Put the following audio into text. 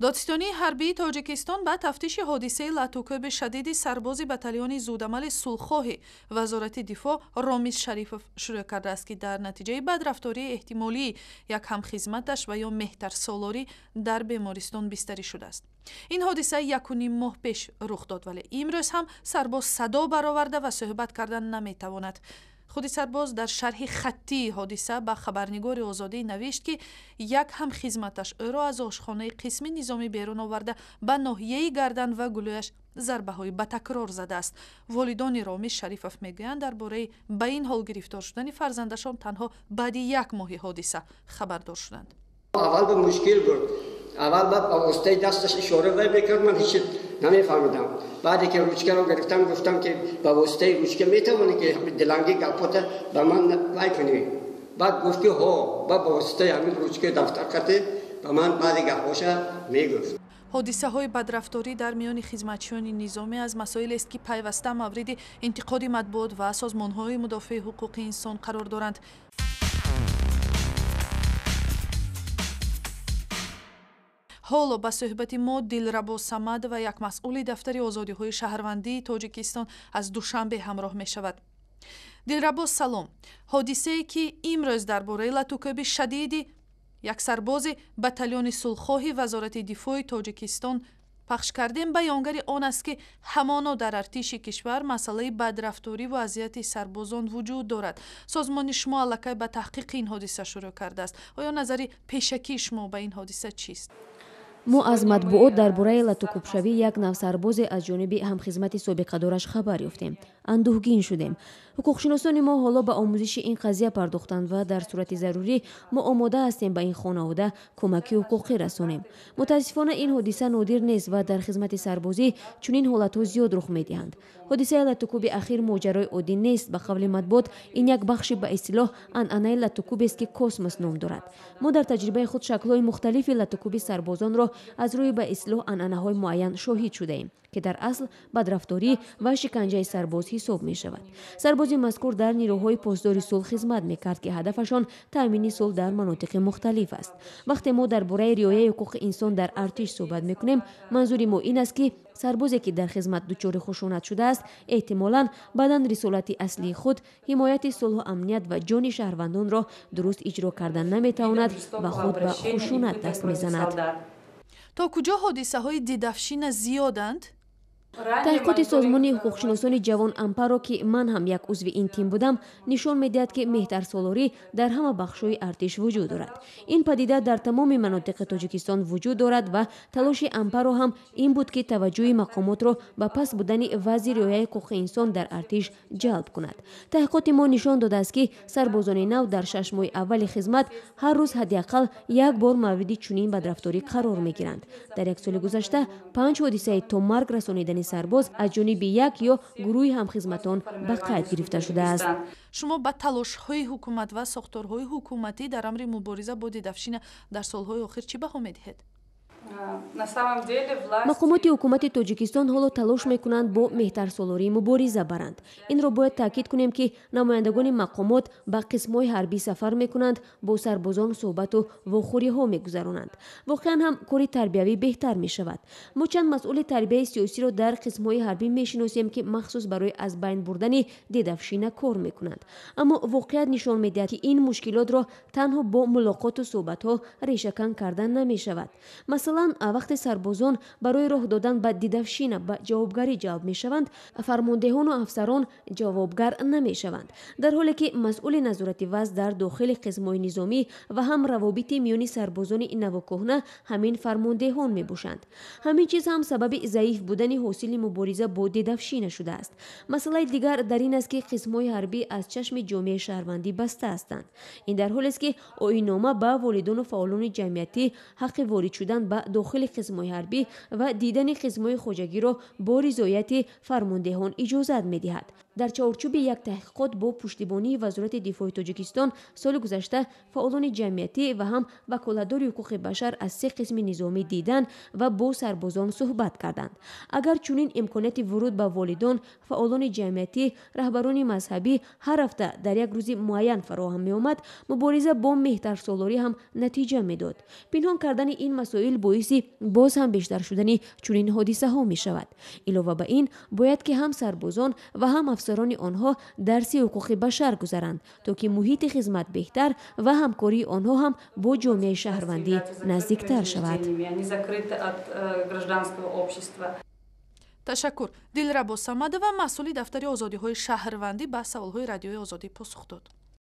دادستانی حربی تاجیکستان با تفتیش حادثه لطوکوب شدید سرباز بتالیون زودعمل صلحخواه وزارت دفاع رامیز شریفوف شروع کرده است که در نتیجه بدرفتاری احتمالی یک همخدمتش و یا مهترسالاری در بیمارستان بستری شده است. این حادثه 1.5 ماه پیش رخ داد، ولی امروز هم سرباز صدا برآورده و صحبت کردن نمیتواند. خود سرباز در شرح خطی حادثه به خبرنگار آزادی نوشت که یک همخدمتش او را از آشخانه قسم نظامی بیرون آورده به ناحیه گردن و گلویش ضربه های به تکرار زده است. والدان رامیز شریفوف میگویند درباره به این حال گرفتار شدن فرزندشان تنها بعد 1 ماه حادثه خبردار شدند. اول به مشکل بود. اول با واسطه دستش اشاره میکرد، من هیچ نمیفهمیدم. بعدی که روچکه رو گرفتم گفتم که با واسطه روچکه میتونی که دلنگی گپات به من وای کنی. بعد گفت که ها با واسطه همین روچکه دفتر کته به من بعدی گپاشه میگفت. حادثه های بدرفتاری در میان خدمتچیان نظامی از مسائل است که پیوسته مورد انتقاد مطبوعات و سازمان های مدافع حقوق انسان قرار دارند. حالا با صحبت ما دلربا صمد و یک مسئول دفتر آزادی های شهروندی تاجیکستان از دوشنبه همراه می شود. دلربا سلام. حادثه که امروز درباره لطوکوب شدید یک سرباز بتالیون صلحخواه وزارت دفاع تاجیکستان پخش کردیم بیانگر آن است که همانا در ارتش کشور مسئله بدرفتاری و اذیت سربازان وجود دارد. سازمان شما الکی به تحقیق این حادثه شروع کرده است. آیا نظر پیشکی شما به این حادثه چیست؟ мо аз матбуот дар бораи латукубшавӣ як навсарбозе аз ҷониби ҳамхизмати собиқадораш хабар ёфтем. андӯҳгин шудем. ҳуқуқшиносони мо ҳоло ба омӯзиши ин қазия пардохтанд ва дар сурати зарурӣ мо омода ҳастем ба ин хонавода кӯмаки ҳуқуқӣ расонем. мутаассифона ин ҳодиса нодир нест ва дар хизмати сарбозӣ чунин ҳолатҳо зиёд рух медиҳанд. ҳодисаи латукуби ахир моҷарои оддӣ нест. ба қавли матбуот ин як бахши ба истилоҳ анъанаи латукубест ки космос ном дорад. мо дар таҷрибаи худ шаклҳои мухталифи латукуби сарбозонро аз рӯи ба ислоҳ анъанаҳои муайян шоҳид шудаем ки дар асл бадрафторӣ ва шиканҷаи сарбоз ҳисоб мешавад. сарбози мазкур дар нирӯҳои посдори сулҳ хизмат мекард ки ҳадафашон таъмини сулҳ дар манотиқи мухталиф аст. вақте мо дар бораи риояи ҳуқуқи инсон дар артиш суҳбат мекунем, манзури мо ин аст ки сарбозе ки дар хизмат дучори хушунат шудааст эҳтимолан баъдан рисолати аслии худ ҳимояти сулҳу амният ва ҷони шаҳрвандонро дуруст иҷро кардан наметавонад ва худ ба хушунат даст мезанад. تا کجا حادثه های دیدفشین زیادند؟ таҳқиқоти созмони ҳуқуқшиносони ҷавон ампаро ки ман ҳам як узви ин тим будам нишон медиҳад ки меҳтарсолорӣ дар ҳама бахшҳои артиш вуҷуд дорад. ин падида дар тамоми манотиқи тоҷикистон вуҷуд дорад ва талоши ампаро ҳам ин буд ки таваҷҷӯҳи мақомотро ба паст будани вазъи риояи ҳуқуқи инсон дар артиш ҷалб кунад. таҳқиқоти мо нишон додааст ки сарбозони нав дар 6 моҳи аввали хизмат ҳар рӯз ҳадиақал як бор мавриди чунин бадрафторӣ қарор мегиранд. дар як соли гузашта 5 ҳодисаи то марг расонидани сарбоз аз ҷониби як ё гурӯҳи ҳамхизматон ба қайд гирифта шудааст. шумо ба талошҳои ҳукумат ва сохторҳои ҳукуматӣ дар амри мубориза бо дидавшина дар солҳои охир чӣ баҳо медиҳед? мақомоти ҳукумати тоҷикистон ҳоло талош мекунанд бо меҳтарсолорӣ мубориза баранд. инро бояд таъкид кунем ки намояндагони мақомот ба қисмҳои ҳарбӣ сафар мекунанд, бо сарбозон суҳбату вохӯриҳо мегузаронанд. воқеан ҳам кори тарбиявӣ беҳтар мешавад. мо чанд масъули тарбияи сиёсиро дар қисмҳои ҳарбӣ мешиносем ки махсус барои аз байн бурдани дидавшина кор мекунанд. аммо воқеият нишон медиҳад ки ин мушкилотро танҳо бо мулоқоту суҳбатҳо решакан кардан намешавад. масалан вақте сарбозон барои роҳ додан ба дидавшина ба ҷавобгарӣ ҷалб мешаванд, фармондеҳону афсарон ҷавобгар намешаванд, дар ҳоле ки масъули назорати вазъ дар дохили қисмҳои низомӣ ва ҳам равобити миёни сарбозони навокӯҳна ҳамин фармондеҳон мебошанд. ҳамин чиз ҳам сабаби заиф будани ҳосили мубориза бо дидавшина шудааст. масъалаи дигар дар ин аст ки қисмҳои ҳарбӣ аз чашми ҷомеаи шаҳрвандӣ баста ҳастанд. ин дар ҳолест ки оиннома ба волидону фаъолони ҷамъиятӣ ҳаққи ворид шудан ба дохили қисмҳои ҳарбӣ ва дидани қисмҳои хоҷагиро бо ризояти фармондеҳон иҷозат медиҳад. дар чаорчӯби як таҳқиқот бо пуштибонии вазорати дифои тоҷикистон соли гузашта фаъолони ҷамъиятӣ ва ҳам ваколатдори ҳуқуқи башар аз 3 қисми низомӣ дидан ва бо сарбозон суҳбат карданд. агар чунин имконияти вуруд ба волидон, фаъолони ҷамъиятӣ, раҳбарони мазҳабӣ ҳар ҳафта дар як рӯзи муайян фароҳам меомад, мубориза бо меҳтарсолорӣ ҳам натиҷа медод. пинҳон кардани ин масоил боиси боз ҳам бештар шудани чунин ҳодисаҳо мешавад. илова ба ин бояд ки ҳам сарбозон ва ҳам афсарони онҳо дарси ҳуқуқи башар гузаранд, то ки муҳити хизмат беҳтар ва ҳамкории онҳо ҳам бо ҷомеаи шаҳрвандӣ наздиктар шавад. ташаккур. дилрабо самадова, масъули дафтари озодиҳои шаҳрвандӣ ба саволҳои радиои озодӣ посух дод.